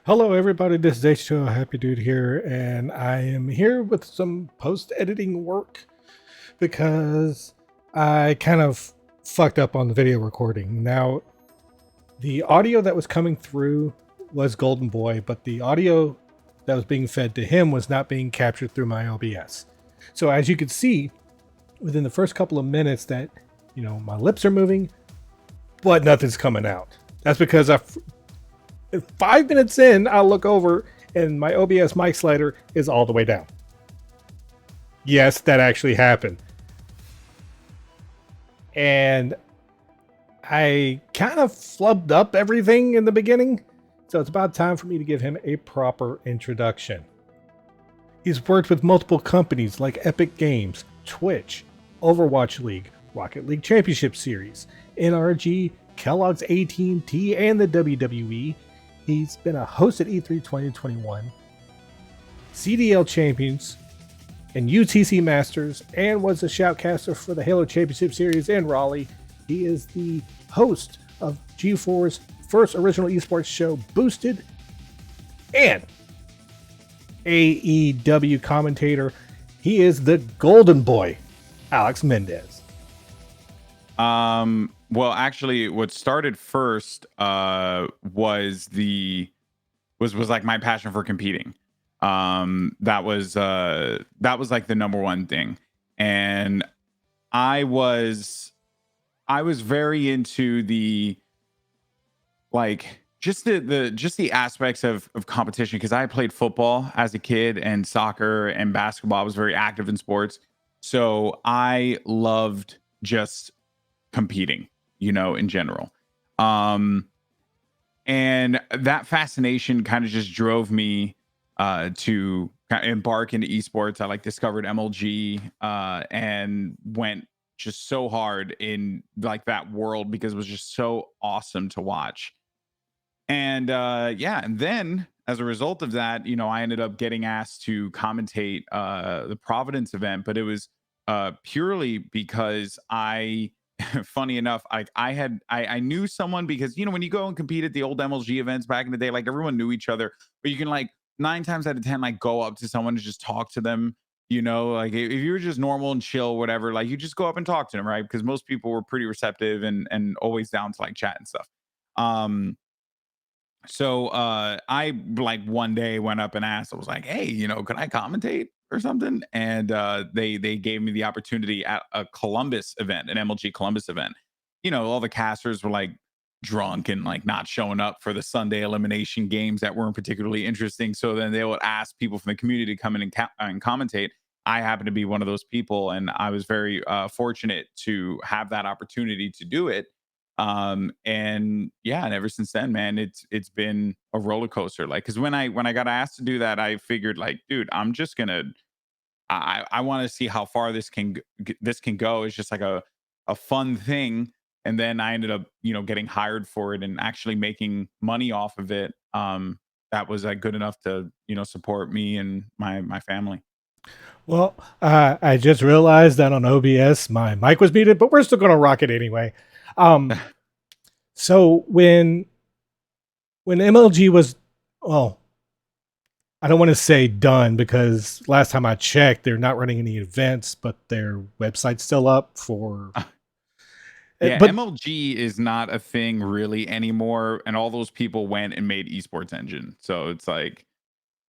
Hello, everybody. This is H2O Happydude here, and I am here with some post editing work because I kind of fucked up on the video recording. Now, the audio that was coming through was Goldenboy, but the audio that was being fed to him was not being captured through my OBS. So, as you can see, within the first couple of minutes, that my lips are moving, but nothing's coming out. That's because 5 minutes in, I'll look over and my OBS mic slider is all the way down. Yes, that actually happened. And I kind of flubbed up everything in the beginning, so it's about time for me to give him a proper introduction. He's worked with multiple companies like Epic Games, Twitch, Overwatch League, Rocket League Championship Series, NRG, Kellogg's AT&T, and the WWE. He's been a host at E3 2021, CDL Champions, and UTC Masters, and was a shoutcaster for the Halo Championship Series in Raleigh. He is the host of G4's first original esports show, Boosted, and AEW commentator. He is the Golden Boy, Alex Mendez. Well, actually, what started first was like my passion for competing. That was like the number one thing, and I was very into the like just the aspects of competition, because I played football as a kid and soccer and basketball. I was very active in sports, so I loved just competing, in general. Um, and that fascination kind of just drove me to embark into esports. I discovered MLG and went just so hard in like that world because it was just so awesome to watch. And and then as a result of that, I ended up getting asked to commentate the Providence event, but it was purely because funny enough, I knew someone, because when you go and compete at the old MLG events back in the day, like everyone knew each other, but you can like 9 times out of 10 like go up to someone and just talk to them. Like if you were just normal and chill, whatever, like you just go up and talk to them, right? Because most people were pretty receptive and always down to like chat and stuff. Um, so I like one day went up and asked, I was like, hey, could I commentate or something? And they gave me the opportunity at a Columbus event, an MLG Columbus event. All the casters were like drunk and like not showing up for the Sunday elimination games that weren't particularly interesting. So then they would ask people from the community to come in and commentate. I happened to be one of those people, and I was very fortunate to have that opportunity to do it. And yeah, and ever since then, man, it's been a roller coaster. Like, because when I got asked to do that, I figured like, dude, I'm just gonna I want to see how far this can go. It's just like a fun thing. And then I ended up getting hired for it and actually making money off of it. That was like good enough to support me and my family. Well, I just realized that on OBS my mic was muted, but we're still going to rock it anyway. Um, so when MLG was, well, I don't want to say done, because last time I checked, they're not running any events, but their website's still up for. Yeah, But MLG is not a thing really anymore, and all those people went and made Esports Engine. So it's like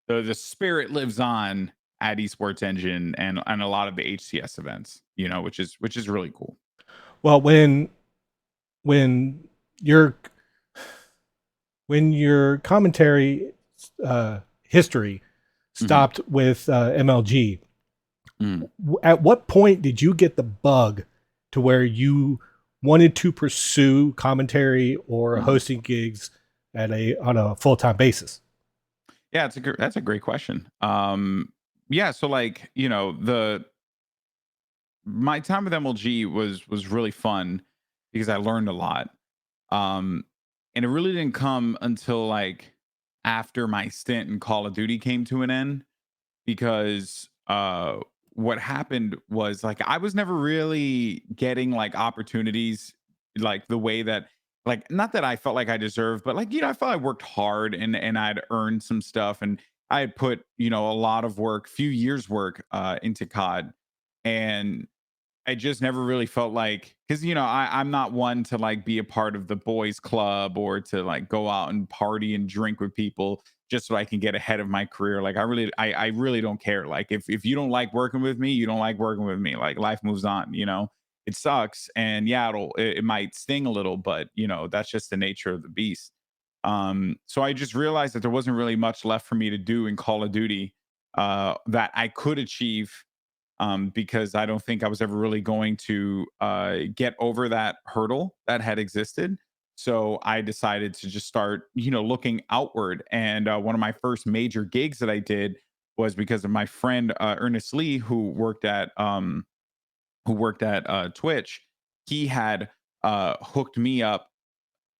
the spirit lives on at Esports Engine and a lot of the HCS events, which is really cool. well, when your commentary history stopped with MLG, at what point did you get the bug to where you wanted to pursue commentary or hosting gigs on a full-time basis? Yeah, that's a great question. Yeah, so like the my time with MLG was really fun because I learned a lot. Um, and it really didn't come until like after my stint in Call of Duty came to an end, because what happened was like I was never really getting like opportunities like the way that like, not that I felt like I deserved, but like, I felt I worked hard and I'd earned some stuff, and I had put, a lot of work, few years work into COD. And I just never really felt like, because I'm not one to like be a part of the boys club or to like go out and party and drink with people just so I can get ahead of my career. Like I really don't care. Like if you don't like working with me, you don't like working with me. Like life moves on, It sucks. And yeah, it might sting a little, but that's just the nature of the beast. So I just realized that there wasn't really much left for me to do in Call of Duty that I could achieve, because I don't think I was ever really going to get over that hurdle that had existed. So I decided to just start, looking outward. And one of my first major gigs that I did was because of my friend Ernest Lee, who worked at Twitch. He had hooked me up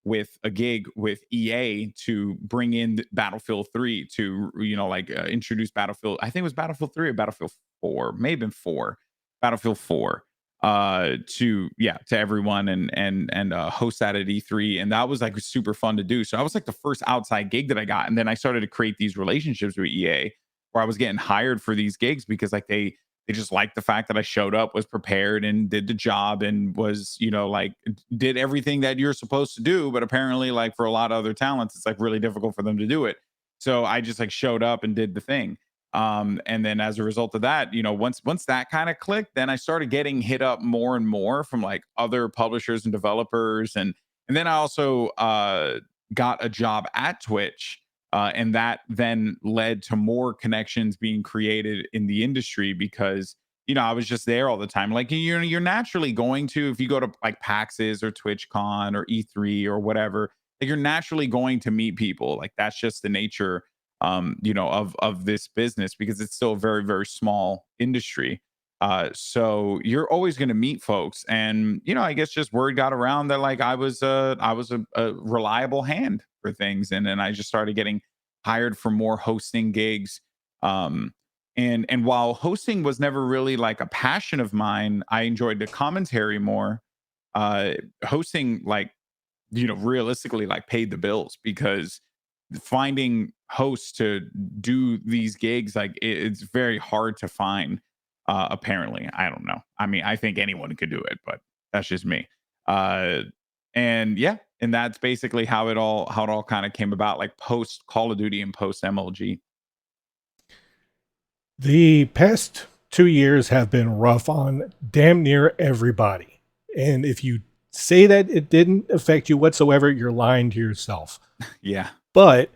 with a gig with EA to bring in Battlefield 3 to like introduce Battlefield. I think it was Battlefield 3 or Battlefield 4, maybe 4, Battlefield 4 to everyone and host that at E3, and that was like super fun to do. So I was like the first outside gig that I got, and then I started to create these relationships with EA where I was getting hired for these gigs because like they just liked the fact that I showed up, was prepared, and did the job, and was, like did everything that you're supposed to do. But apparently, like for a lot of other talents, it's like really difficult for them to do it. So I just like showed up and did the thing. And then as a result of that, once that kind of clicked, then I started getting hit up more and more from like other publishers and developers, and then I also got a job at Twitch, and that then led to more connections being created in the industry because I was just there all the time. Like you're naturally going to, if you go to like PAXs or TwitchCon or E3 or whatever, like you're naturally going to meet people. Like that's just the nature, of this business because it's still a very very small industry. So you're always going to meet folks, and I guess just word got around that like I was a reliable hand for things, and then I just started getting hired for more hosting gigs. And while hosting was never really like a passion of mine, I enjoyed the commentary more. Hosting, like, realistically like paid the bills because finding hosts to do these gigs, like it's very hard to find. Apparently, I don't know. I mean, I think anyone could do it, but that's just me. Uh, and yeah, and that's basically how it all kind of came about, like post Call of Duty and post MLG. The past 2 years have been rough on damn near everybody. And if you say that it didn't affect you whatsoever, you're lying to yourself. Yeah, But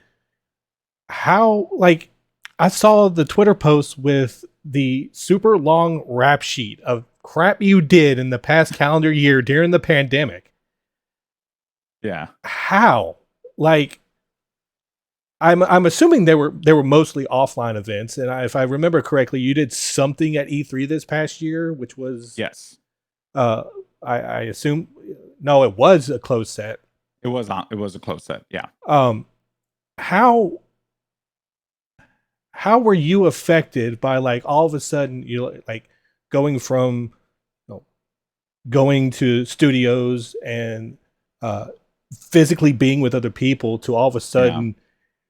how, like, I saw the Twitter post with the super long rap sheet of crap you did in the past calendar year during the pandemic. yeah. How? Like, I'm assuming they were mostly offline events, and if I remember correctly, you did something at E3 this past year, which was Yes, uh, I assume no, it was a closed set. it was a close set. Yeah. Um, how how were you affected by like all of a sudden you like going from you know, going to studios and uh, physically being with other people to all of a Yeah. sudden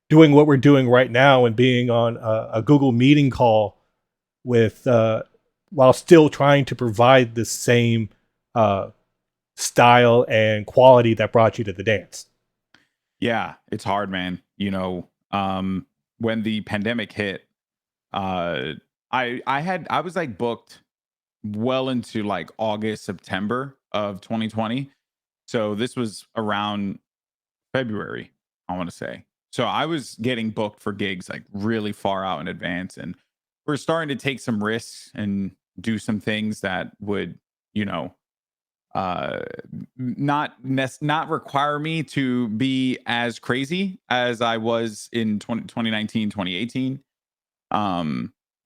doing what we're doing right now and being on a Google meeting call with while still trying to provide the same uh, style and quality that brought you to the dance. Yeah, it's hard, man. When the pandemic hit, uh I was like booked well into like August, September of 2020. So this was around February, I want to say. So I was getting booked for gigs like really far out in advance, and we're starting to take some risks and do some things that would, you know, uh not require me to be as crazy as I was in 2019, 2018.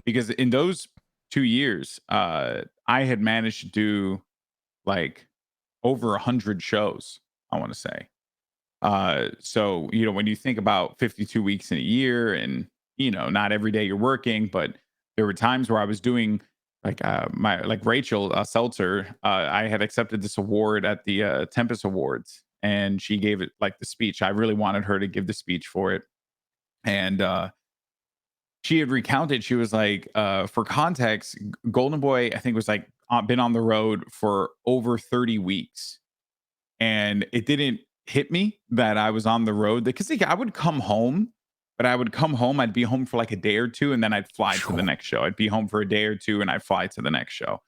Because in those 2 years, I had managed to do like over 100 shows, I want to say. So when you think about 52 weeks in a year, and not every day you're working, but there were times where I was doing like my like Rachel Seltzer. I had accepted this award at the Tempest Awards, and she gave it like the speech. I really wanted her to give the speech for it. And she had recounted, she was like, for context, Goldenboy, I think, was like been on the road for over 30 weeks. And it didn't hit me that I was on the road because like, I would come home, but I would come home, I'd be home for like a day or two, and then I'd fly to the next show. I'd be home for a day or two and I'd fly to the next show.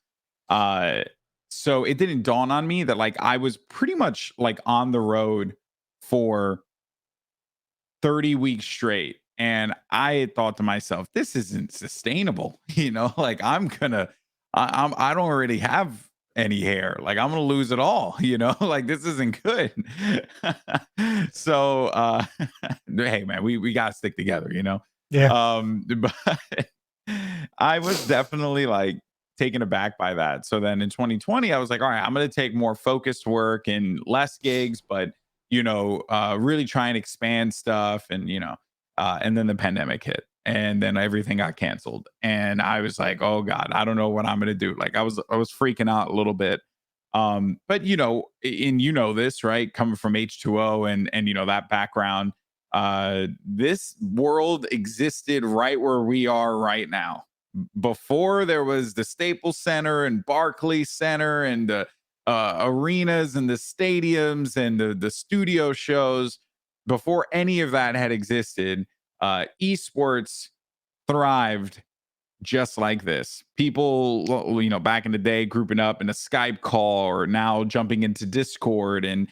Uh, so it didn't dawn on me that like I was pretty much like on the road for 30 weeks straight. And I had thought to myself, this isn't sustainable. Like I don't already have any hair. Like I'm gonna lose it all, like this isn't good. So hey man, we gotta stick together. Yeah. But I was definitely like taken aback by that. So then in 2020, I was like, all right, I'm gonna take more focused work and less gigs, but really try and expand stuff. And then the pandemic hit and then everything got canceled. And I was like, oh God, I don't know what I'm gonna do. Like I was freaking out a little bit. But this, right? Coming from H2O and that background, this world existed right where we are right now. Before there was the Staples Center and Barclays Center and the arenas and the stadiums and the studio shows, before any of that had existed, esports thrived just like this. People, back in the day, grouping up in a Skype call, or now jumping into Discord and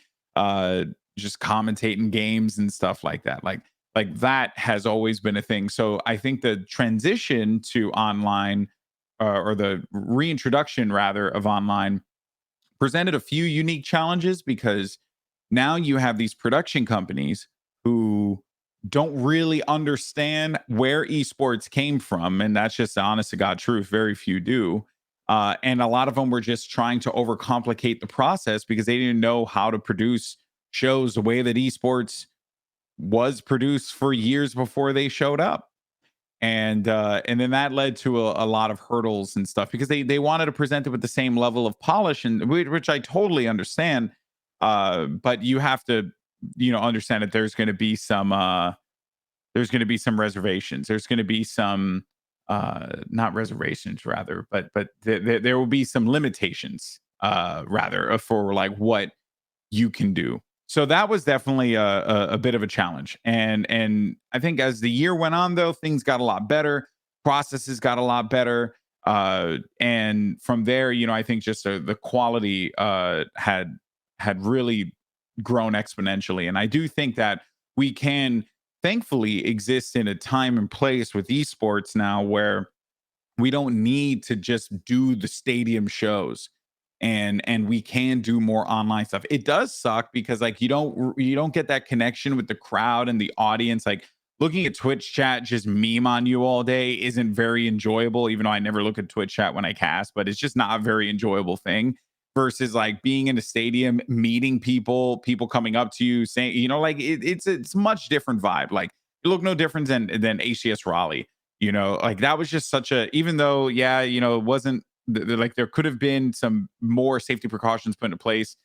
just commentating games and stuff like that. Like that has always been a thing. So I think the transition to online, or the reintroduction rather of online, presented a few unique challenges, because now you have these production companies who don't really understand where esports came from. And that's just the honest to God truth. Very few do. And a lot of them were just trying to overcomplicate the process because they didn't know how to produce shows the way that esports was produced for years before they showed up. And then that led to a lot of hurdles and stuff, because they wanted to present it with the same level of polish, and which I totally understand. But you have to understand that there's going to be some reservations. There's going to be some not reservations rather, but there will be some limitations rather, for like what you can do. So that was definitely a bit of a challenge. And I think as the year went on, though, things got a lot better. Processes got a lot better. And from there, I think just the quality had really grown exponentially. And I do think that we can thankfully exist in a time and place with esports now where we don't need to just do the stadium shows, and we can do more online stuff. It does suck because like you don't get that connection with the crowd and the audience. Like looking at Twitch chat just meme on you all day isn't very enjoyable, even though I never look at Twitch chat when I cast, but it's just not a very enjoyable thing versus like being in a stadium, meeting people coming up to you saying, like it's much different vibe. Like you look no different than ACS Raleigh. Like that was just such a, even though, yeah, it wasn't like there could have been some more safety precautions put into place.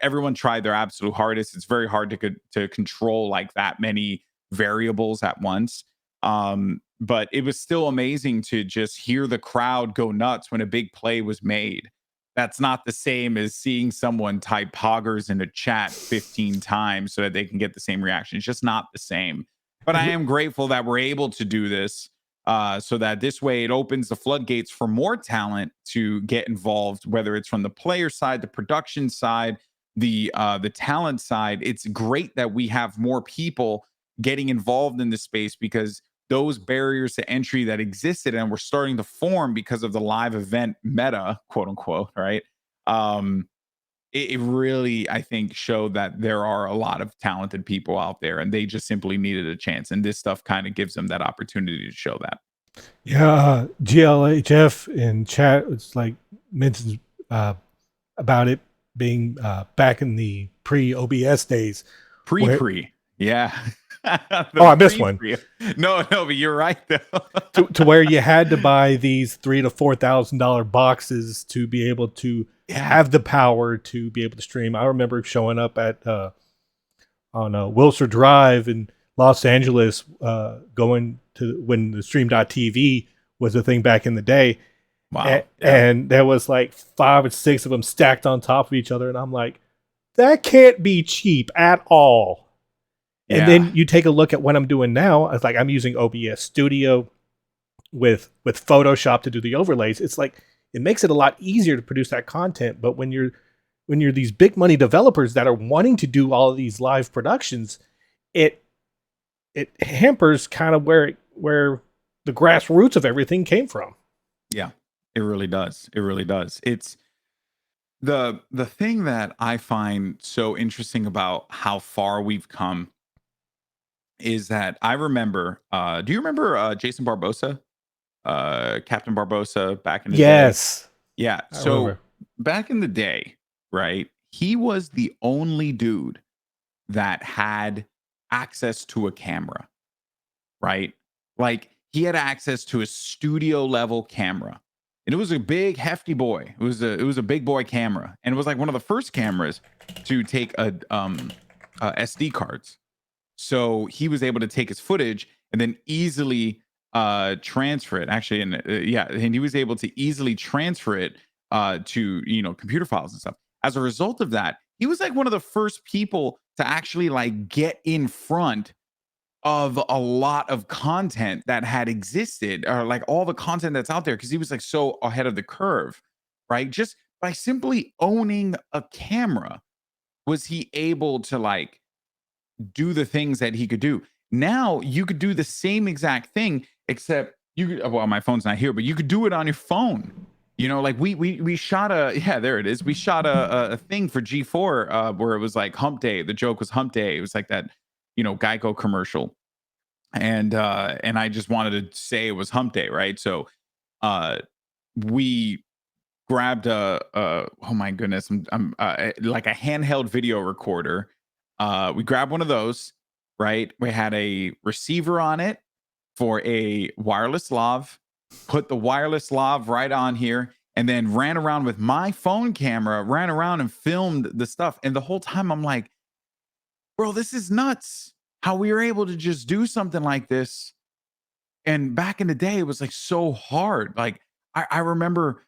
Everyone tried their absolute hardest. It's very hard to control like that many variables at once. But it was still amazing to just hear the crowd go nuts when a big play was made. That's not the same as seeing someone type poggers in a chat 15 times so that they can get the same reaction. It's just not the same. But I am grateful that we're able to do this, so that this way it opens the floodgates for more talent to get involved, whether it's from the player side, the production side, the talent side. It's great that we have more people getting involved in this space, because those barriers to entry that existed and were starting to form because of the live event meta, quote unquote, right? It really, I think, showed that there are a lot of talented people out there and they just simply needed a chance. And this stuff kind of gives them that opportunity to show that. Yeah, GLHF in chat, it's like mentions about it being back in the pre-OBS days. Yeah. I missed one. No, but you're right though. to where you had to buy these $3,000 to $4,000 boxes to be able to Yeah. have the power to be able to stream. I remember showing up at on Wilshire Drive in Los Angeles, going to when the Stream.tv was a thing back in the day, Wow. Yeah. and there was like 5 or 6 of them stacked on top of each other, and I'm like, that can't be cheap at all. And Yeah. then you take a look at what I'm doing now. It's like I'm using OBS Studio with Photoshop to do the overlays. It's like it makes it a lot easier to produce that content. But when you're these big money developers that are wanting to do all of these live productions, it it hampers kind of where the grassroots of everything came from. Yeah. It really does. It really does. It's the thing that I find so interesting about how far we've come is that I remember do you remember Jason Barbosa? Captain Barbosa back in the day? Yes, Yeah. I So remember. back in the day, right? He was the only dude that had access to a camera, right? Like he had access to a studio level camera. And it was a big hefty boy. It was a big boy camera. And it was like one of the first cameras to take SD cards. So he was able to take his footage and then easily transfer it. Actually, and yeah, and he was able to easily transfer it to computer files and stuff. As a result of that, he was like one of the first people to actually like get in front of a lot of content that had existed, or like all the content that's out there, because he was like so ahead of the curve, right? Just by simply owning a camera was he able to like do the things that he could do. Now you could do the same exact thing, except you could, well, my phone's not here, but you could do it on your phone. Like we shot yeah, there it is. We shot a thing for G4 where it was like hump day. The joke was hump day. It was like that, Geico commercial. And I just wanted to say it was hump day, right? So uh we grabbed a oh my goodness, I'm like a handheld video recorder. We grabbed one of those, right? We had a receiver on it for a wireless lav, put the wireless lav right on here, and then ran around with my phone camera, ran around and filmed the stuff. And the whole time I'm like, bro, this is nuts. How we were able to just do something like this. And back in the day, it was like so hard. Like I remember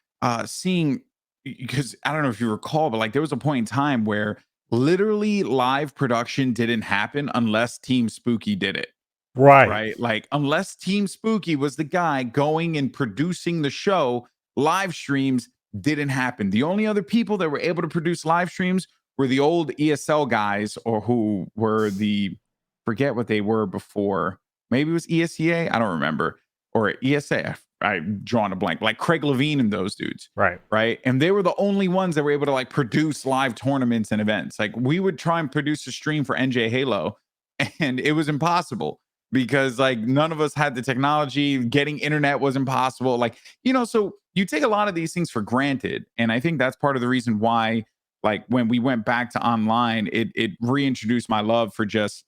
seeing, because I don't know if you recall, but like there was a point in time where literally live production didn't happen unless Team Spooky did it. Right. Right? Like unless Team Spooky was the guy going and producing the show, live streams didn't happen. The only other people that were able to produce live streams were the old ESL guys, or who were the, forget what they were before. Maybe it was ESEA, I don't remember, or ESA. I'm drawing a blank. Like Craig Levine and those dudes, Right. right? And they were the only ones that were able to like produce live tournaments and events. Like we would try and produce a stream for NJ Halo, and it was impossible because like none of us had the technology. Getting internet was impossible. Like, so you take a lot of these things for granted. And I think that's part of the reason why, like, when we went back to online, it reintroduced my love for just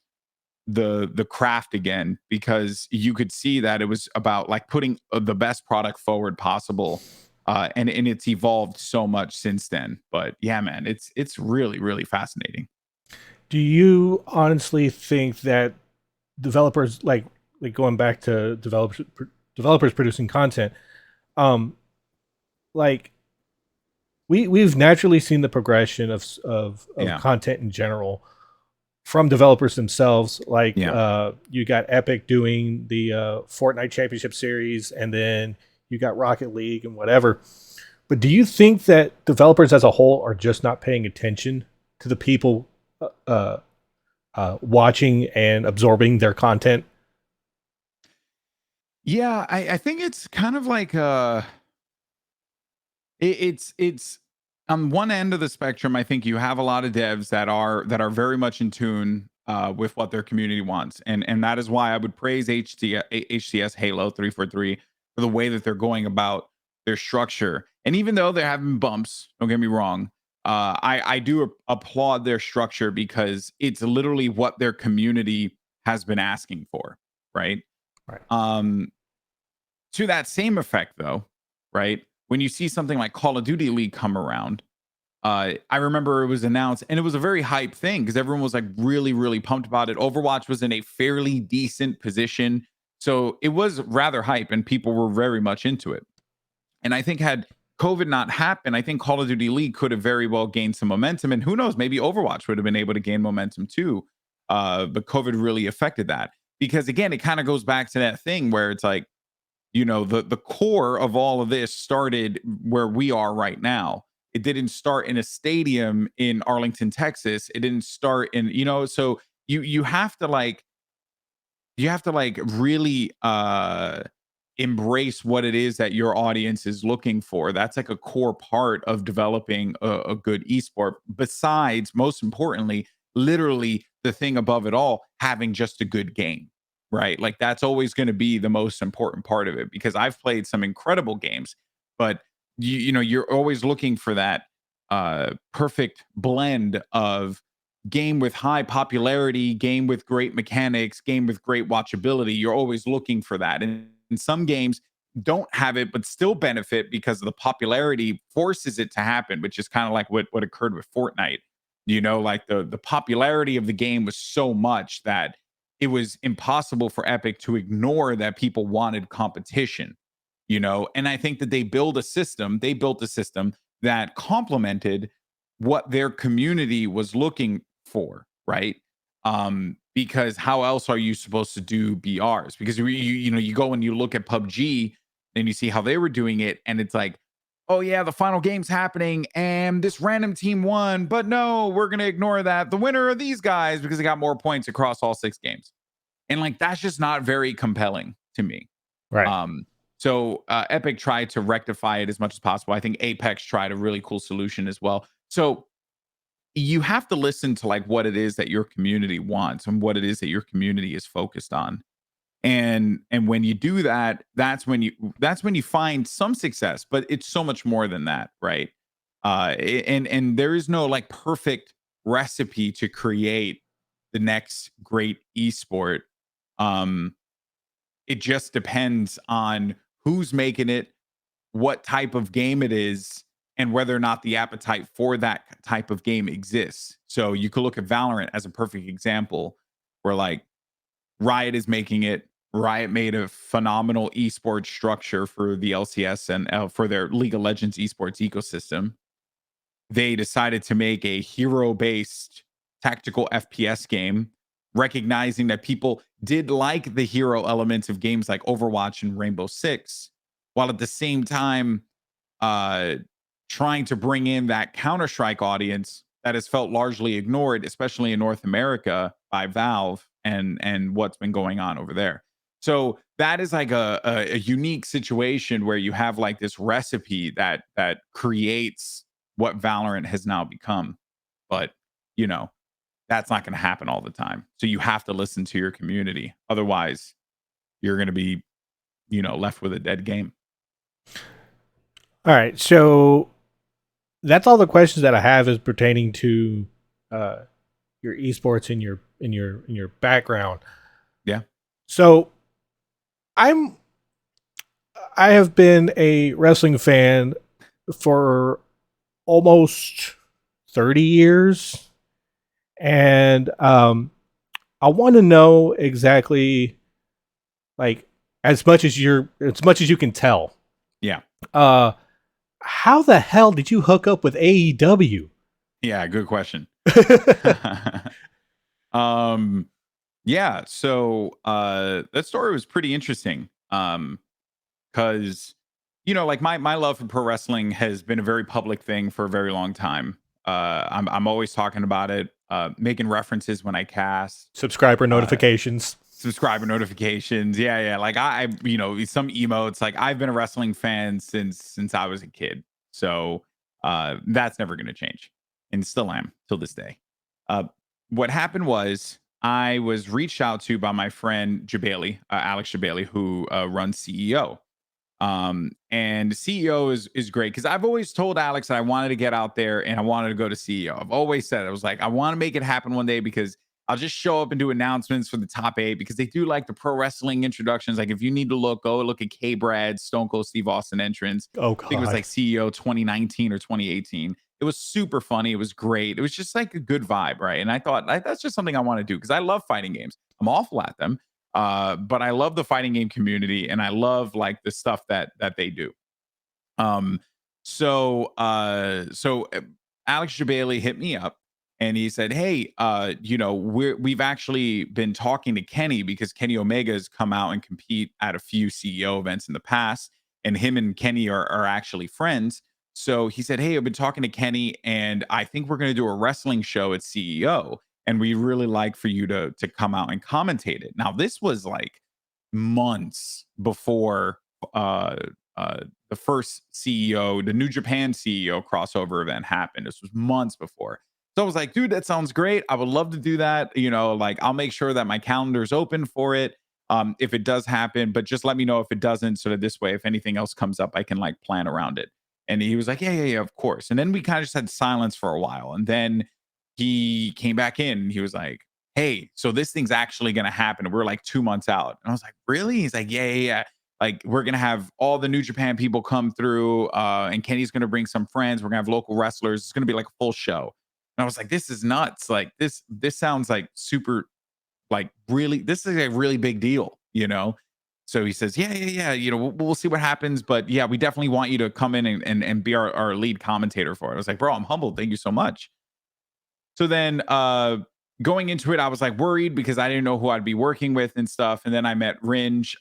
the craft again, because you could see that it was about like putting the best product forward possible. And it's evolved so much since then. But yeah, man, it's really, really fascinating. Do you honestly think that developers like going back to developers producing content, um like we've naturally seen the progression of Yeah. content in general from developers themselves. Like Yeah. you got Epic doing the Fortnite Championship Series, and then you got Rocket League and whatever. But do you think that developers as a whole are just not paying attention to the people watching and absorbing their content? Yeah, I think it's kind of like it's on one end of the spectrum. I think you have a lot of devs that are very much in tune with what their community wants, and that is why I would praise HCS Halo 343 for the way that they're going about their structure. And even though they're having bumps, don't get me wrong, I do applaud their structure because it's literally what their community has been asking for, right? Right. Um, to that same effect, though, right? When you see something like Call of Duty League come around, I remember it was announced and it was a very hype thing because everyone was like really, really pumped about it. Overwatch was in a fairly decent position. So it was rather hype and people were very much into it. And I think had COVID not happened, I think Call of Duty League could have very well gained some momentum. And who knows, maybe Overwatch would have been able to gain momentum too. But COVID really affected that. Because again, it kind of goes back to that thing where it's like, the core of all of this started where we are right now. It didn't start in a stadium in Arlington, Texas. It didn't start in, so you have to really embrace what it is that your audience is looking for. That's like a core part of developing a good esport. Besides, most importantly, literally the thing above it all, having just a good game, right? Like that's always going to be the most important part of it because I've played some incredible games, but you're always looking for that perfect blend of game with high popularity, game with great mechanics, game with great watchability. You're always looking for that. And some games don't have it, but still benefit because of the popularity forces it to happen, which is kind of like what occurred with Fortnite. Like the popularity of the game was so much that it was impossible for Epic to ignore that people wanted competition, and I think that they built a system that complemented what their community was looking for, right? Because how else are you supposed to do BRs? Because you go and you look at PUBG and you see how they were doing it, and it's like, oh yeah, the final game's happening, and this random team won, but no, we're gonna ignore that. The winner are these guys because they got more points across all 6 games, and like that's just not very compelling to me. Right. So Epic tried to rectify it as much as possible. I think Apex tried a really cool solution as well. So you have to listen to like what it is that your community wants and what it is that your community is focused on. And when you do that, that's when you find some success, but it's so much more than that, right? And there is no like perfect recipe to create the next great esport. Um, it just depends on who's making it, what type of game it is, and whether or not the appetite for that type of game exists. So you could look at Valorant as a perfect example where like Riot is making it. Riot made a phenomenal esports structure for the LCS and for their League of Legends esports ecosystem. They decided to make a hero based tactical FPS game, recognizing that people did like the hero elements of games like Overwatch and Rainbow Six, while at the same time uh, trying to bring in that Counter-Strike audience that has felt largely ignored, especially in North America by Valve and what's been going on over there. So that is like a unique situation where you have like this recipe that creates what Valorant has now become. But you know, that's not going to happen all the time. So you have to listen to your community. Otherwise, you're going to be, left with a dead game. All right. So that's all the questions that I have is pertaining to uh, your esports in your background. Yeah. So I'm I have been a wrestling fan for almost 30 years, and I want to know exactly, like, as much as you can tell. Yeah. Uh, how the hell did you hook up with AEW? Yeah. Good question. um, yeah. So that story was pretty interesting. Because like my love for pro wrestling has been a very public thing for a very long time. I'm always talking about it, making references when I cast, Subscriber uh, notifications. subscriber notifications. Yeah, yeah. Like some emotes. Like I've been a wrestling fan since I was a kid. So that's never going to change, and still am till this day. Uh, what happened was I was reached out to by my friend Jabali, Alex Jabali, who runs CEO. And CEO is great because I've always told Alex that I wanted to get out there and I wanted to go to CEO. I've always said, I was like, I want to make it happen one day because I'll just show up and do announcements for the top 8 because they do like the pro wrestling introductions. Like if you need to go look at K Brad, Stone Cold Steve Austin entrance. Oh I think it was God. like CEO 2019 or 2018. It was super funny. It was great. It was just like a good vibe, right? And I thought that's just something I want to do because I love fighting games. I'm awful at them, but I love the fighting game community, and I love like the stuff that they do. Um, so Alex Jabali hit me up and he said, "Hey, we've actually been talking to Kenny because Kenny Omega has come out and compete at a few CEO events in the past, and him and Kenny are actually friends." So he said, "Hey, I've been talking to Kenny, and I think we're going to do a wrestling show at CEO, and we really like for you to come out and commentate it." Now, this was like months before uh the first CEO, the New Japan CEO crossover event happened. This was months before. So I was like, dude, that sounds great. I would love to do that. Like I'll make sure that my calendar's open for it. If it does happen, but just let me know if it doesn't, so that this way, if anything else comes up, I can like plan around it. And he was like, yeah, of course. And then we kind of just had silence for a while. And then he came back in and he was like, hey, so this thing's actually going to happen. And we're like 2 months out. And I was like, really? He's like, yeah. Like we're gonna have all the New Japan people come through, and Kenny's gonna bring some friends. We're gonna have local wrestlers. It's gonna be like a full show. And I was like, this is nuts. Like this sounds like super, like really, this is a really big deal. So he says, yeah. We'll see what happens, but yeah, we definitely want you to come in and be our lead commentator for it. I was like, bro, I'm humbled. Thank you so much. So then going into it, I was like worried because I didn't know who I'd be working with and stuff. And then I met Ringe.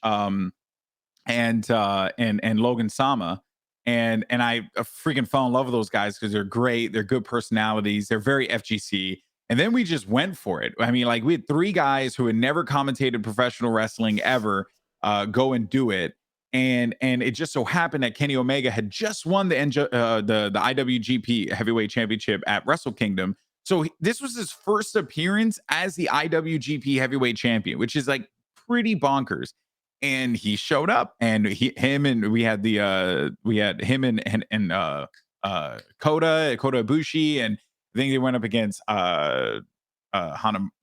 And Logan Sama. And I freaking fell in love with those guys because they're great. They're good personalities. They're very FGC. And then we just went for it. I mean, like we had 3 guys who had never commentated professional wrestling ever go and do it. And it just so happened that Kenny Omega had just won the IWGP Heavyweight Championship at Wrestle Kingdom. So this was his first appearance as the IWGP Heavyweight Champion, which is like pretty bonkers. And he showed up, and we had him and Kota Ibushi, and I think they went up against Hana.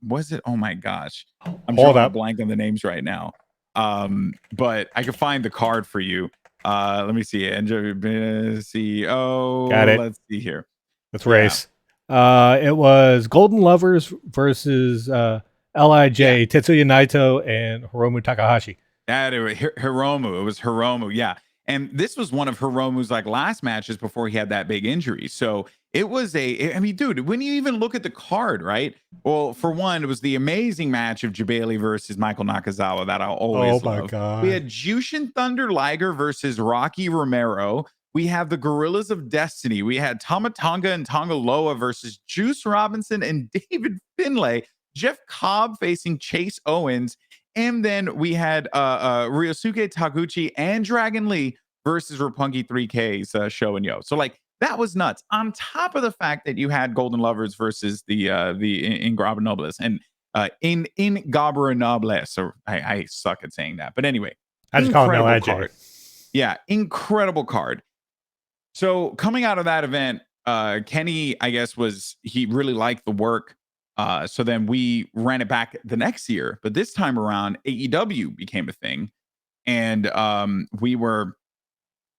Was it? Oh my gosh, I'm Hold drawing a up. blank on the names right now. But I could find the card for you. Let me see. CEO. Got it. Let's see here. Let's Yeah. race. It was Golden Lovers versus Lij, Yeah. Tetsuya Naito, and Hiromu Takahashi. It was Hiromu. It was Hiromu. Yeah. And this was one of Hiromu's like last matches before he had that big injury. So it was I mean, dude, when you even look at the card, right? Well, for one, it was the amazing match of Jabali versus Michael Nakazawa that I'll always love. God. We had Jushin Thunder Liger versus Rocky Romero. We have the Gorillas of Destiny. We had Tama Tonga and Tonga Loa versus Juice Robinson and David Finlay. Jeff Cobb facing Chase Owens. And then we had Ryosuke Taguchi and Dragon Lee versus Roppongi 3K's Show and Yo. So like that was nuts. On top of the fact that you had Golden Lovers versus the Ingobernables and Ingobernables. Or I suck at saying that, but anyway, I just call him incredible Lij. card. Yeah, incredible card. So coming out of that event, Kenny, I guess, he really liked the work. So then we ran it back the next year, but this time around AEW became a thing, and we were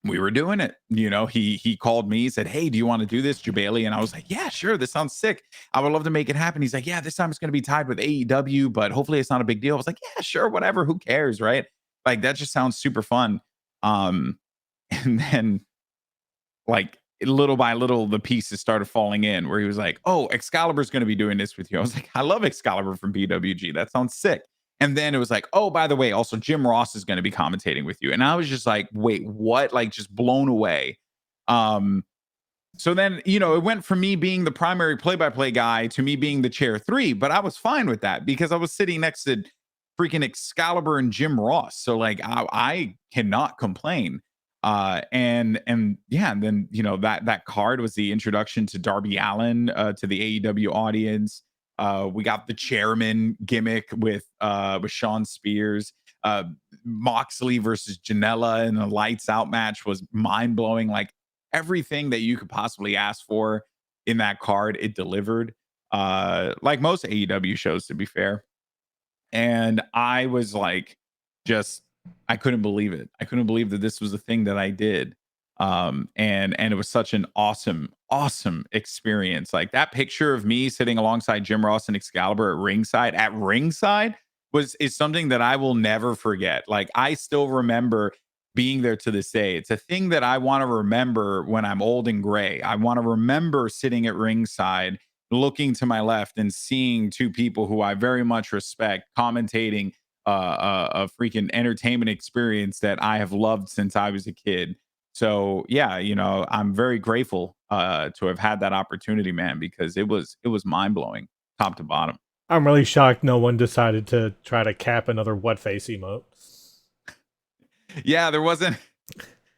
doing it. He called me, said, "Hey, do you want to do this, Jabali?" And I was like, "Yeah, sure. This sounds sick. I would love to make it happen." He's like, "Yeah, this time it's going to be tied with AEW, but hopefully it's not a big deal." I was like, "Yeah, sure, whatever. Who cares, right? Like that just sounds super fun." And then like little by little the pieces started falling in where he was like, oh, Excalibur's going to be doing this with you. I was like, I love Excalibur from BWG. That sounds sick. And then it was like, oh, by the way, also Jim Ross is going to be commentating with you. And I was just like, wait, what? Like just blown away. So then, it went from me being the primary play-by-play guy to me being the chair 3, but I was fine with that because I was sitting next to freaking Excalibur and Jim Ross. So like I cannot complain. And yeah, and then that card was the introduction to Darby Allin to the AEW audience. We got the chairman gimmick with Sean Spears. Moxley versus Janela in a lights out match was mind blowing. Like everything that you could possibly ask for in that card, it delivered. Like most AEW shows, to be fair. And I was like, I couldn't believe it. I couldn't believe that this was the thing that I did. And it was such an awesome experience. Like that picture of me sitting alongside Jim Ross and Excalibur at ringside is something that I will never forget. Like I still remember being there to this day. It's a thing that I want to remember when I'm old and gray. I want to remember sitting at ringside, looking to my left and seeing two people who I very much respect commentating a freaking entertainment experience that I have loved since I was a kid. So yeah, I'm very grateful to have had that opportunity, man, because it was mind blowing, top to bottom. I'm really shocked no one decided to try to cap another what face emote. Yeah, there wasn't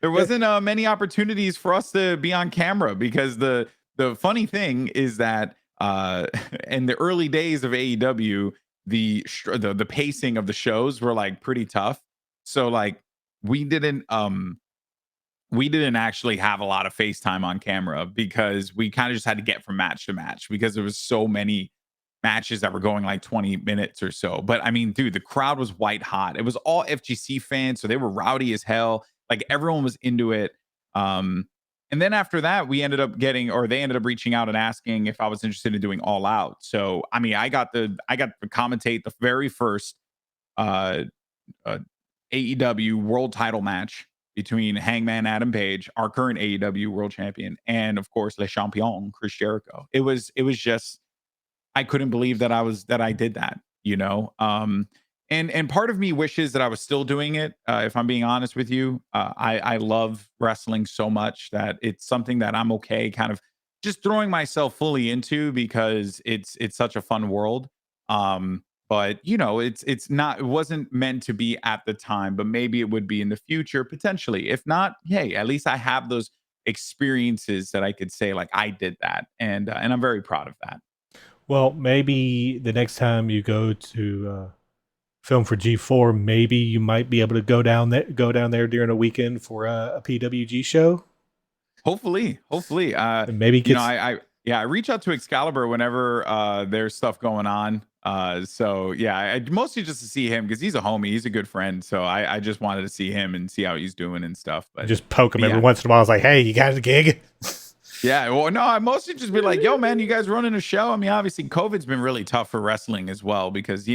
many opportunities for us to be on camera because the funny thing is that in the early days of AEW, the pacing of the shows were like pretty tough. So like we didn't um we didn't actually have a lot of FaceTime on camera because we kind of just had to get from match to match because there was so many matches that were going like 20 minutes or so. But I mean, dude, the crowd was white hot. It was all FGC fans, so they were rowdy as hell. Like everyone was into it. Um, and then after that, they ended up reaching out and asking if I was interested in doing All Out. So I mean, I got to commentate the very first uh, uh AEW world title match between Hangman Adam Page, our current AEW world champion, and of course Le Champion Chris Jericho. It was just I couldn't believe that I did that. And part of me wishes that I was still doing it. If I'm being honest with you, I love wrestling so much that it's something that I'm okay kind of just throwing myself fully into because it's such a fun world. But it wasn't meant to be at the time, but maybe it would be in the future potentially. If not, hey, at least I have those experiences that I could say like I did that, and I'm very proud of that. Well, maybe the next time you go to film for G4, maybe you might be able to go down there during a weekend for a PWG show, Hopefully. and maybe You know, gets I reach out to Excalibur whenever there's stuff going on. So yeah, I mostly just to see him because he's a homie, he's a good friend. So I just wanted to see him and see how he's doing and stuff. just poke him But every yeah, once in a while. It's like, hey, you got a gig? yeah. Well, no, I mostly just be like, yo, man, you guys running a show? I mean, obviously, COVID's been really tough for wrestling as well because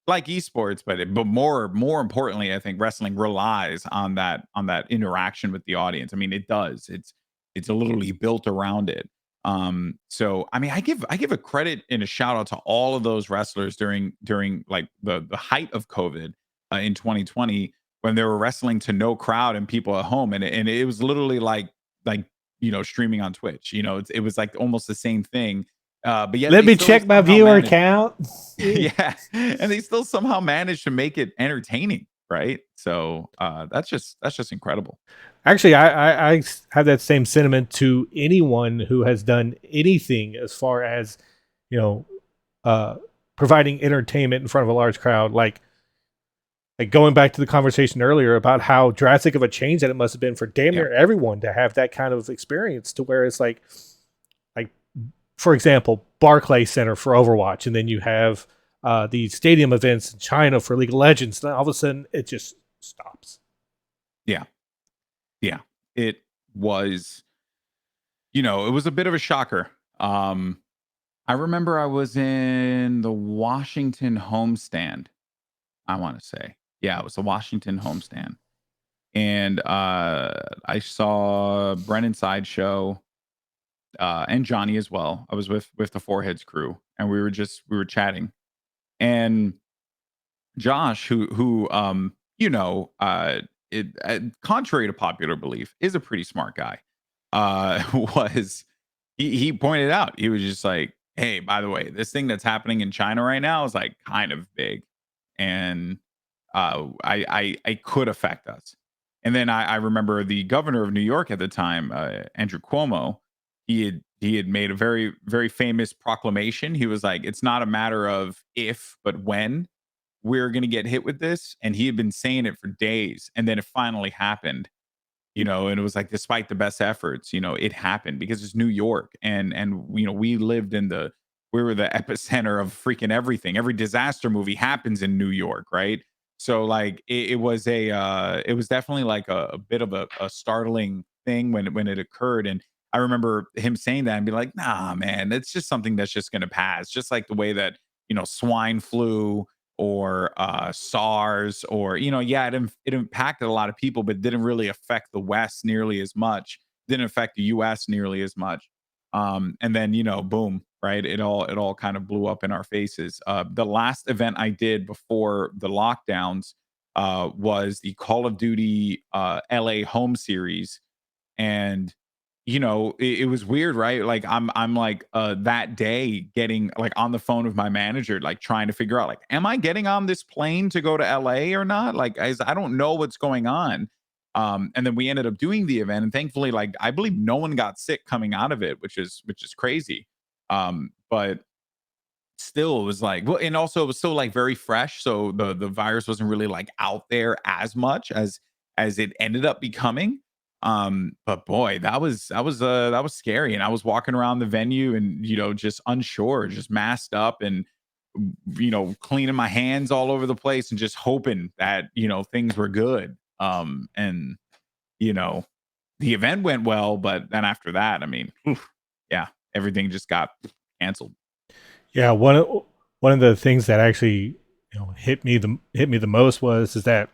like esports, but more importantly, I think wrestling relies on that interaction with the audience. I mean, it does. It's literally built around it. So I mean, I give a credit and a shout out to all of those wrestlers during like the height of COVID in 2020 when they were wrestling to no crowd and people at home, and it was literally like streaming on Twitch. It was like almost the same thing. But yet Let they me still check my somehow viewer managed. count. Yeah, and they still somehow managed to make it entertaining, right? So that's just incredible. Actually, I have that same sentiment to anyone who has done anything as far as you know uh, providing entertainment in front of a large crowd. Like going back to the conversation earlier about how drastic of a change that it must have been for damn Yeah, near everyone to have that kind of experience. To where it's like for example, Barclay Center for Overwatch, and then you have the stadium events in China for League of Legends. And all of a sudden, it just stops. yeah, yeah. It was, it was a bit of a shocker. I remember I was in the Washington homestand. I want to say, yeah, it was the Washington homestand, and I saw Brennan Sideshow and Johnny as well. I was with the Foreheads crew, and we were chatting, and Josh, who contrary to popular belief, is a pretty smart guy. Was he pointed out he was just like, hey, by the way, this thing that's happening in China right now is like kind of big, and I could affect us. And then I remember the governor of New York at the time, Andrew Cuomo. He had made a very very famous proclamation. He was like, it's not a matter of if, but when we're going to get hit with this. And he had been saying it for days. And then it finally happened, and it was like, despite the best efforts, it happened because it's New York. And we were the epicenter of freaking everything. Every disaster movie happens in New York, right? So like it was definitely like a bit of a startling thing when it occurred. And I remember him saying that and be like, nah, man, it's just something that's just going to pass. Just like the way that, swine flu or SARS, or, yeah, it impacted a lot of people, but didn't really affect the West nearly as much, didn't affect the US nearly as much. And then, boom, right? It all kind of blew up in our faces. The last event I did before the lockdowns was the Call of Duty LA home series. And it was weird, right? Like I'm like that day getting like on the phone with my manager, like trying to figure out, like, am I getting on this plane to go to LA or not? Like, I don't know what's going on. And then we ended up doing the event, and thankfully, like, I believe no one got sick coming out of it, which is crazy. But still, it was like, well, and also it was still like very fresh, so the virus wasn't really like out there as much as it ended up becoming. But boy, that was scary. And I was walking around the venue and, just unsure, just masked up, and cleaning my hands all over the place and just hoping that, things were good. And you know the event went well, but then after that, I mean, oof, yeah, everything just got canceled. Yeah, one of the things that actually hit me the most was is that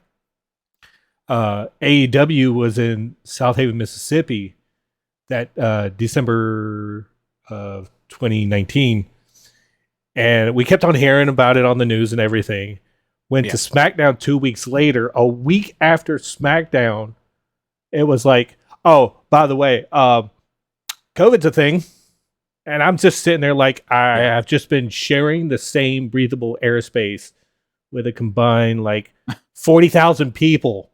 AEW was in South Haven, Mississippi, that December of 2019, and we kept on hearing about it on the news and everything. Went to Yeah. SmackDown 2 weeks later. A week after SmackDown, it was like, oh, by the way, COVID's a thing. And I'm just sitting there like I Yeah. have just been sharing the same breathable airspace with a combined like 40,000 people.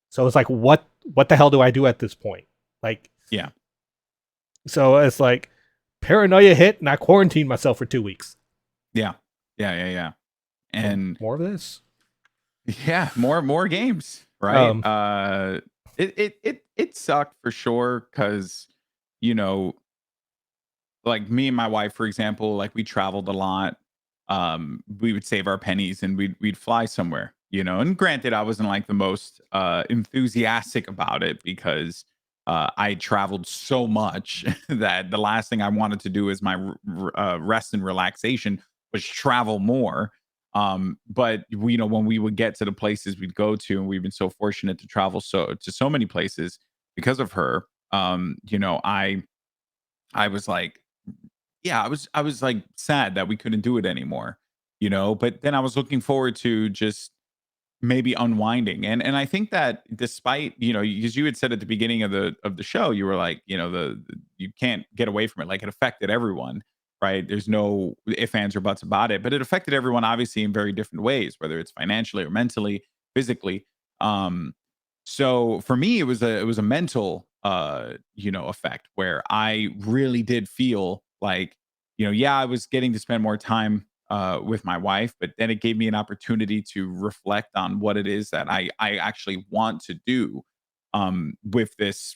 So it's like, what the hell do I do at this point? Like, Yeah. so it's like paranoia hit, and I quarantined myself for 2 weeks. Yeah. Yeah. So And more of this. yeah, more games, right? Um, It sucked for sure, because you know like me and my wife, for example, like we traveled a lot. We would save our pennies and we'd fly somewhere, and granted, I wasn't like the most enthusiastic about it, because I traveled so much that the last thing I wanted to do as my rest and relaxation was travel more. But when we would get to the places we'd go to, and we've been so fortunate to travel so many places because of her. I was like, yeah, I was like sad that we couldn't do it anymore, but then I was looking forward to just maybe unwinding. And I think that despite, because you had said at the beginning of the show, you were like, you can't get away from it. Like, it affected everyone, right? There's no ifs, ands, or buts about it, but it affected everyone obviously in very different ways, whether it's financially or mentally, physically. Um, so for me, it was a mental effect, where I really did feel like, yeah, I was getting to spend more time with my wife, but then it gave me an opportunity to reflect on what it is that I actually want to do with this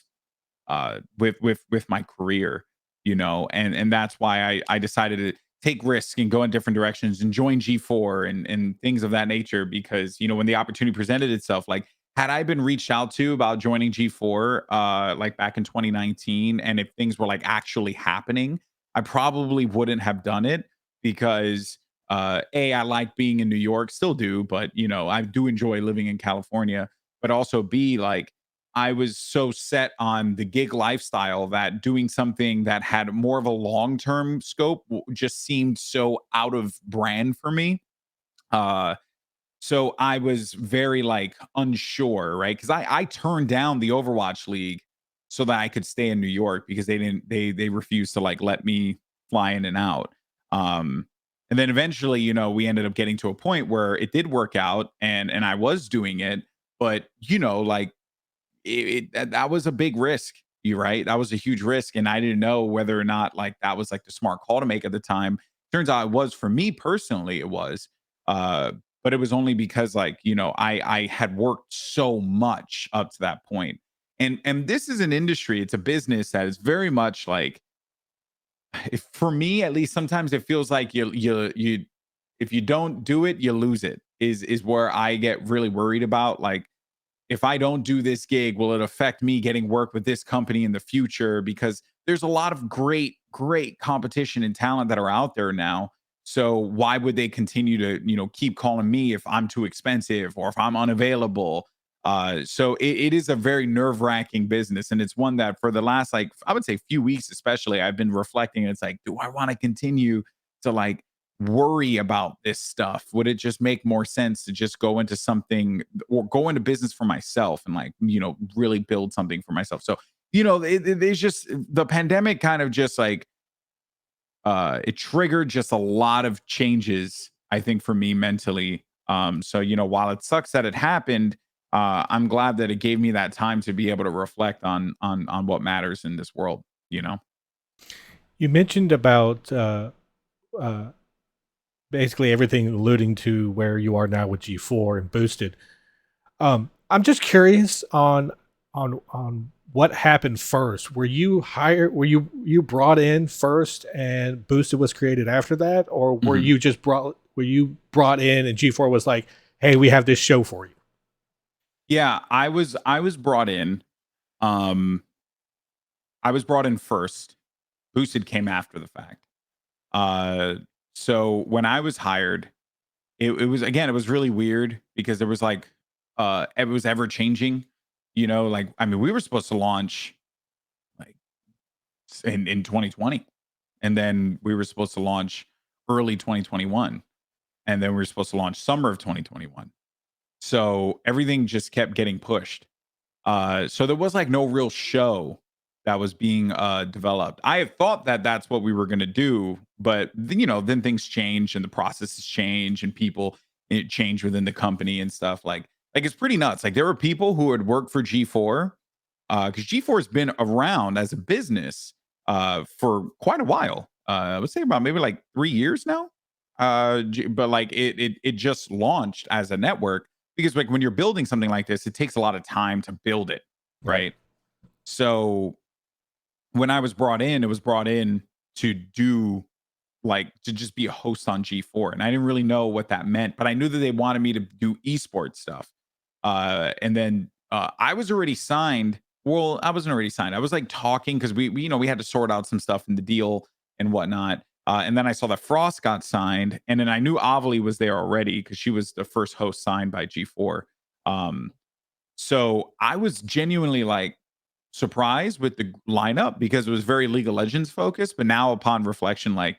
with my career, and that's why I decided to take risks and go in different directions and join G4 and things of that nature, because when the opportunity presented itself, like, had I been reached out to about joining G4 like back in 2019, and if things were like actually happening, I probably wouldn't have done it, because I like being in New York, still do, but I do enjoy living in California, but also B, like, I was so set on the gig lifestyle that doing something that had more of a long-term scope just seemed so out of brand for me. Uh, so I was very like unsure, right? Because I turned down the Overwatch League so that I could stay in New York, because they refused to like let me fly in and out. Um, and then eventually, we ended up getting to a point where it did work out, and I was doing it, but like that was a big risk. You right? That was a huge risk, and I didn't know whether or not like that was like the smart call to make at the time. Turns out it was, for me personally. It was, uh, but it was only because like I had worked so much up to that point, and this is an industry. It's a business that is very much like, if, for me at least, sometimes it feels like you if you don't do it, you lose it. Is where I get really worried about, like, if I don't do this gig, will it affect me getting work with this company in the future? Because there's a lot of great, great competition and talent that are out there now. So why would they continue to, keep calling me if I'm too expensive or if I'm unavailable? So it is a very nerve wracking business. And it's one that for the last, like, I would say few weeks, especially, I've been reflecting. It's like, do I want to continue to like worry about this stuff? Would it just make more sense to just go into something or go into business for myself and like, really build something for myself? So, there's just the pandemic kind of just like, it triggered just a lot of changes, I think, for me mentally. So while it sucks that it happened, I'm glad that it gave me that time to be able to reflect on what matters in this world. You mentioned about uh, basically everything alluding to where you are now with G4 and Boosted. I'm just curious on what happened first. Were you hired? Were you brought in first, and Boosted was created after that, or were Mhm. you just brought? Were you brought in, and G4 was like, "Hey, we have this show for you." Yeah, I was brought in. Um, I was brought in first. Boosted came after the fact. Uh, so when I was hired, it was, again, it was really weird because there was like, it was ever changing. Like, I mean, we were supposed to launch like in 2020, and then we were supposed to launch early 2021, and then we were supposed to launch summer of 2021. So everything just kept getting pushed. So there was like no real show that was being developed. I had thought that that's what we were going to do, but then things change and the processes change and people it change within the company and stuff. Like it's pretty nuts. Like there were people who had worked for G4 because G4 has been around as a business for quite a while. I would say about maybe like 3 years now. But like it just launched as a network because like when you're building something like this, it takes a lot of time to build it, Right. right? So when I was brought in, it was brought in to do like to just be a host on G4, and I didn't really know what that meant, but I knew that they wanted me to do esports stuff. And then I was already signed. Well, I wasn't already signed. I was like talking because we had to sort out some stuff in the deal and whatnot. And then I saw that Frost got signed, and then I knew Avali was there already because she was the first host signed by G4. Um, so I was genuinely like surprised with the lineup because it was very League of Legends focused. But now upon reflection, like,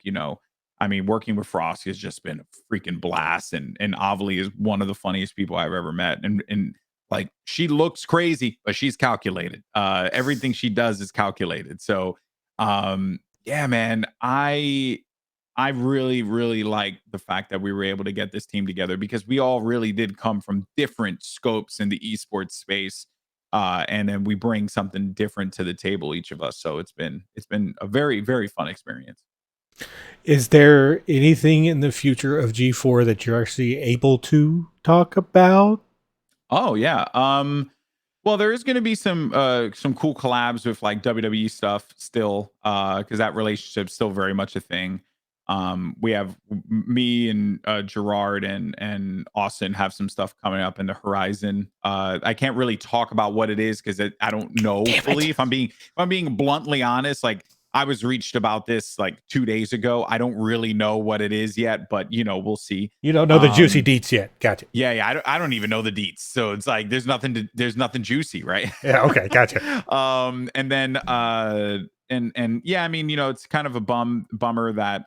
I mean, working with Frost has just been a freaking blast. And Avali is one of the funniest people I've ever met. And like she looks crazy, but she's calculated. Everything she does is calculated. So yeah, man, I really, really like the fact that we were able to get this team together because we all really did come from different scopes in the esports space. And then we bring something different to the table, each of us. So it's been a very, very fun experience. Is there anything in the future of G4 that you're actually able to talk about? Oh yeah. Well, there is going to be some cool collabs with like WWE stuff still, because that relationship's still very much a thing. We have me and Gerard and Austin have some stuff coming up in the horizon. I can't really talk about what it is because I don't know Damn fully. it. If I'm being bluntly honest, like I was reached about this like 2 days ago. I don't really know what it is yet, but we'll see. You don't know the juicy Um, deets yet. Gotcha. yeah, I don't even know the deets. So it's like there's nothing juicy, right? Yeah, okay, gotcha. And then and yeah, I mean, it's kind of a bummer that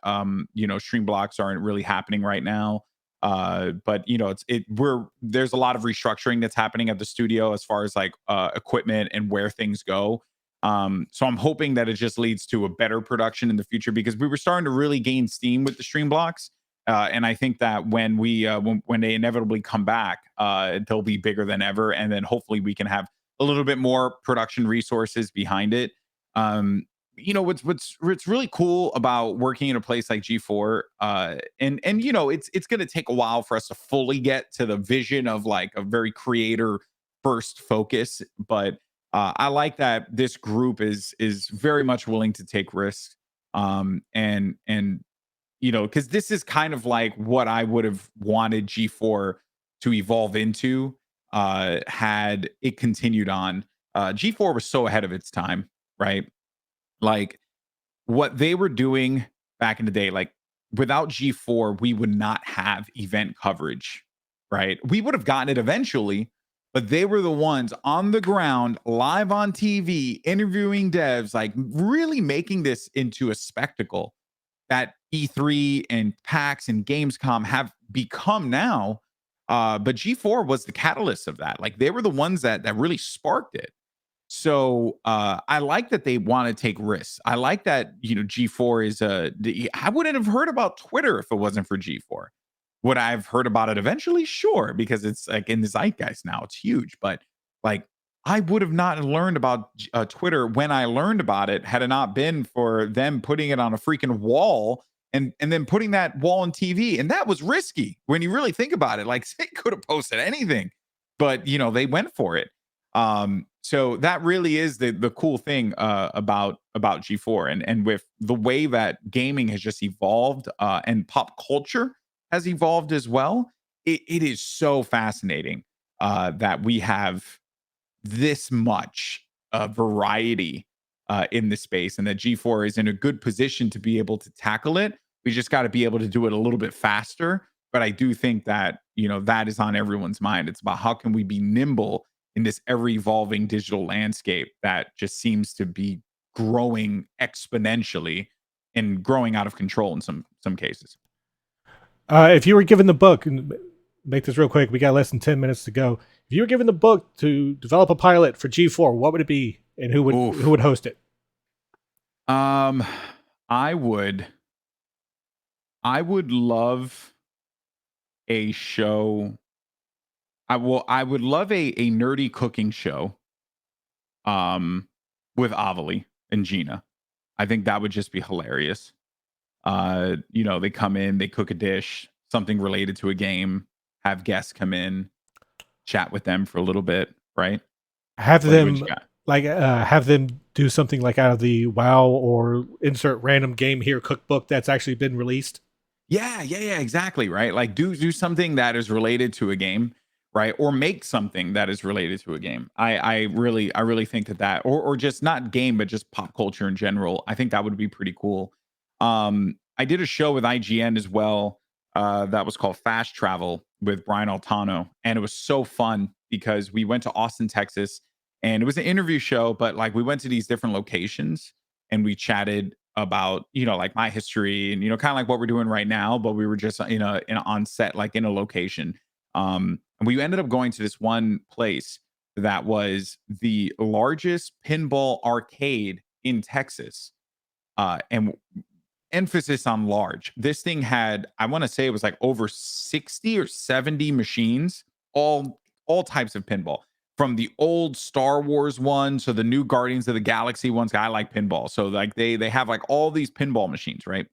stream blocks aren't really happening right now. But there's a lot of restructuring that's happening at the studio as far as like equipment and where things go. So I'm hoping that it just leads to a better production in the future because we were starting to really gain steam with the stream blocks. And I think that when they inevitably come back, they'll be bigger than ever, and then hopefully we can have a little bit more production resources behind it. Um, what's really cool about working in a place like G4, and it's going to take a while for us to fully get to the vision of like a very creator first focus, but I like that this group is very much willing to take risks. And because this is kind of like what I would have wanted G4 to evolve into. had it continued on. G4 was so ahead of its time, right? Like what they were doing back in the day, like without G4, we would not have event coverage, right? We would have gotten it eventually, but they were the ones on the ground, live on TV, interviewing devs, like really making this into a spectacle that E3 and PAX and Gamescom have become now. But G4 was the catalyst of that. Like they were the ones that really sparked it. So I like that they want to take risks. I like that, G4 is I wouldn't have heard about Twitter if it wasn't for G4. Would I have heard about it eventually? Sure, because it's like in the zeitgeist now. It's huge, but like I would have not learned about Twitter when I learned about it had it not been for them putting it on a freaking wall and then putting that wall on TV. And that was risky when you really think about it. Like they could have posted anything, but they went for it. So that really is the cool thing about G4 and with the way that gaming has just evolved and pop culture has evolved as well. It is so fascinating that we have this much variety in the space, and that G4 is in a good position to be able to tackle it. We just got to be able to do it a little bit faster. But I do think that that is on everyone's mind. It's about how can we be nimble in this ever evolving digital landscape that just seems to be growing exponentially and growing out of control in some cases. If you were given the book, and make this real quick, we got less than 10 minutes to go. If you were given the book to develop a pilot for G4, what would it be, and who would host it? I would love a show. I would love a nerdy cooking show with Avali and Gina. I think that would just be hilarious. They come in, they cook a dish, something related to a game, have guests come in, chat with them for a little bit, right? Have them have them do something like out of the WoW or insert random game here cookbook that's actually been released. Yeah, exactly, right? Like do something that is related to a game, right? Or make something that is related to a game. I really think that or just not game, but just pop culture in general. I think that would be pretty cool. I did a show with IGN as well that was called Fast Travel with Brian Altano, and it was so fun because we went to Austin, Texas, and it was an interview show, but like we went to these different locations and we chatted about like my history and kind of like what we're doing right now, but we were just on set, like in a location. And we ended up going to this one place that was the largest pinball arcade in Texas, and emphasis on large. This thing had, I want to say it was like over 60 or 70 machines, all types of pinball, from the old Star Wars ones to the new Guardians of the Galaxy ones. I like pinball. So like they have like all these pinball machines, right?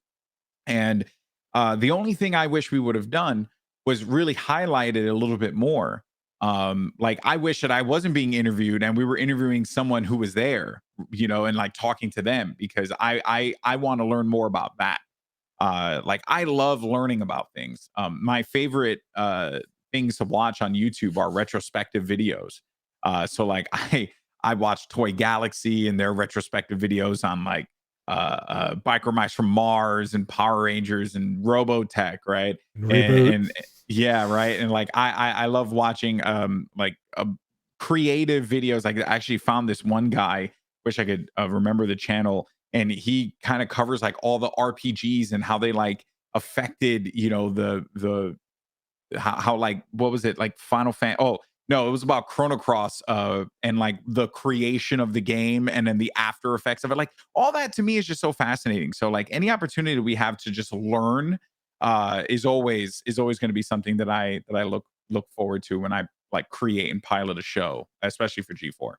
And the only thing I wish we would have done was really highlight it a little bit more. Like I wish that I wasn't being interviewed and we were interviewing someone who was there, and like talking to them, because I want to learn more about that. Like I love learning about things. My favorite things to watch on YouTube are retrospective videos. So like I watch Toy Galaxy and their retrospective videos on like Biker Mice from Mars and Power Rangers and Robotech, right? Reboot. And yeah, right. And like I love watching like creative videos. Like I actually found this one guy, wish I could remember the channel, and he kind of covers like all the RPGs and how they like affected, the how like what was it like Final Fan? Oh no, it was about Chrono Cross and like the creation of the game and then the after effects of it. Like all that to me is just so fascinating. So like any opportunity we have to just learn is always going to be something that I look forward to when I like create and pilot a show, especially for G4. All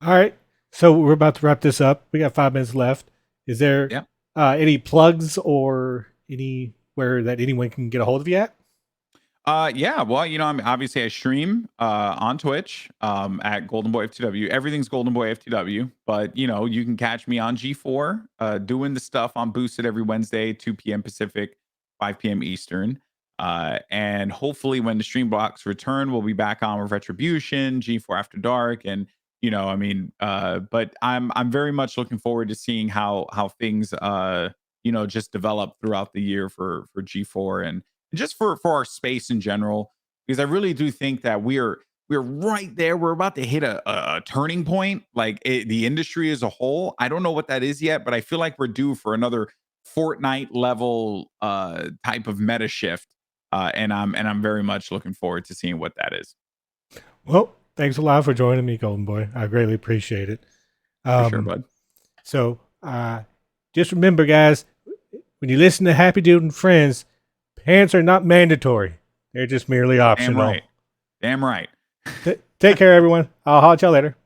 right. So we're about to wrap this up. We got 5 minutes left. Is there Yeah. any plugs or anywhere that anyone can get a hold of you at? Yeah, well, I'm obviously I stream on Twitch at Goldenboy FTW. Everything's Goldenboy FTW, but you can catch me on G4 doing the stuff on Boosted every Wednesday, 2 p.m. Pacific, 5 p.m. Eastern. And hopefully when the stream blocks return, we'll be back on with Retribution, G4 After Dark, and I mean, but I'm very much looking forward to seeing how things just develop throughout the year for G4 and just for our space in general, because I really do think that we're right there. We're about to hit a turning point, like the industry as a whole. I don't know what that is yet, but I feel like we're due for another Fortnite level type of meta shift, and I'm very much looking forward to seeing what that is. Well, thanks a lot for joining me, Goldenboy. I greatly appreciate it. For sure, bud. So just remember, guys, when you listen to Happydude and Friends, pants are not mandatory. They're just merely optional. Damn right. Take care, everyone. I'll holler at y'all later.